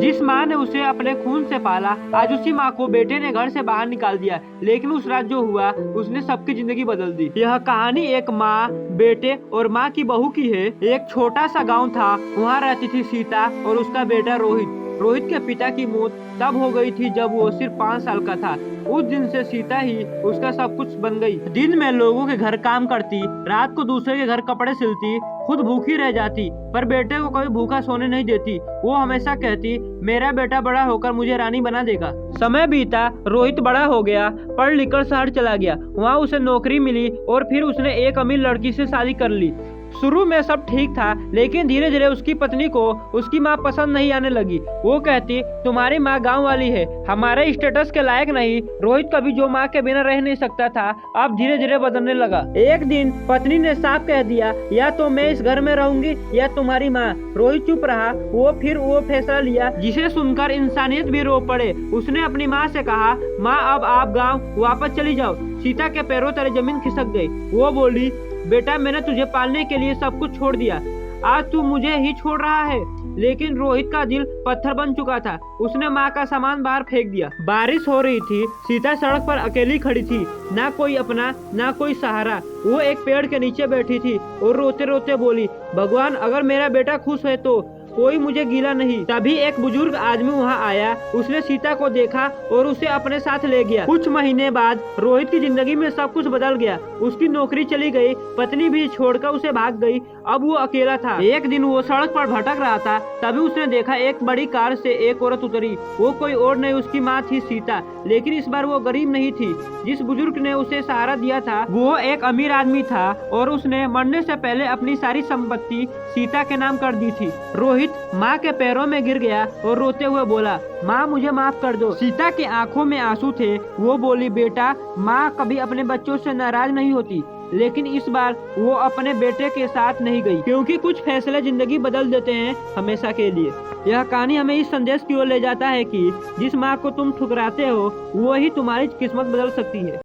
जिस माँ ने उसे अपने खून से पाला, आज उसी माँ को बेटे ने घर से बाहर निकाल दिया। लेकिन उस रात जो हुआ उसने सबकी जिंदगी बदल दी। यह कहानी एक माँ, बेटे और माँ की बहू की है। एक छोटा सा गांव था, वहाँ रहती थी सीता और उसका बेटा रोहित। रोहित के पिता की मौत तब हो गई थी जब वो सिर्फ 5 साल का था। उस दिन से सीता ही उसका सब कुछ बन गई। दिन में लोगों के घर काम करती, रात को दूसरे के घर कपड़े सिलती, खुद भूखी रह जाती, पर बेटे को कभी भूखा सोने नहीं देती। वो हमेशा कहती, मेरा बेटा बड़ा होकर मुझे रानी बना देगा। समय बीता, रोहित बड़ा हो गया, पढ़ लिख कर शहर चला गया। वहाँ उसे नौकरी मिली और फिर उसने एक अमीर लड़की से शादी कर ली। शुरू में सब ठीक था, लेकिन धीरे धीरे उसकी पत्नी को उसकी माँ पसंद नहीं आने लगी। वो कहती, तुम्हारी माँ गांव वाली है, हमारे स्टेटस के लायक नहीं। रोहित कभी जो माँ के बिना रह नहीं सकता था, अब धीरे धीरे बदलने लगा। एक दिन पत्नी ने साफ कह दिया, या तो मैं इस घर में रहूंगी या तुम्हारी माँ। रोहित चुप रहा। फिर वो फैसला लिया जिसे सुनकर इंसानियत भी रो पड़े। उसने अपनी माँ से कहा, माँ अब आप गाँव वापस चली जाओ। सीता के पैरों तले जमीन खिसक गई। वो बोली, बेटा मैंने तुझे पालने के लिए सब कुछ छोड़ दिया, आज तू मुझे ही छोड़ रहा है। लेकिन रोहित का दिल पत्थर बन चुका था। उसने माँ का सामान बाहर फेंक दिया। बारिश हो रही थी, सीता सड़क पर अकेली खड़ी थी, ना कोई अपना ना कोई सहारा। वो एक पेड़ के नीचे बैठी थी और रोते रोते बोली, भगवान अगर मेरा बेटा खुश है तो कोई मुझे गीला नहीं। तभी एक बुजुर्ग आदमी वहाँ आया। उसने सीता को देखा और उसे अपने साथ ले गया। कुछ महीने बाद रोहित की जिंदगी में सब कुछ बदल गया। उसकी नौकरी चली गई, पत्नी भी छोड़कर उसे भाग गई। अब वो अकेला था। एक दिन वो सड़क पर भटक रहा था, तभी उसने देखा एक बड़ी कार से एक औरत उतरी। वो कोई और नहीं, उसकी माँ थी सीता। लेकिन इस बार वो गरीब नहीं थी। जिस बुजुर्ग ने उसे सहारा दिया था वो एक अमीर आदमी था और उसने मरने से पहले अपनी सारी संपत्ति सीता के नाम कर दी थी। रोहित माँ के पैरों में गिर गया और रोते हुए बोला, माँ मुझे माफ कर दो। सीता की आंखों में आंसू थे। वो बोली, बेटा माँ कभी अपने बच्चों से नाराज नहीं होती, लेकिन इस बार वो अपने बेटे के साथ नहीं गई, क्योंकि कुछ फैसले जिंदगी बदल देते हैं हमेशा के लिए। यह कहानी हमें इस संदेश की ओर ले जाता है कि जिस माँ को तुम ठुकराते हो वो ही तुम्हारी किस्मत बदल सकती है।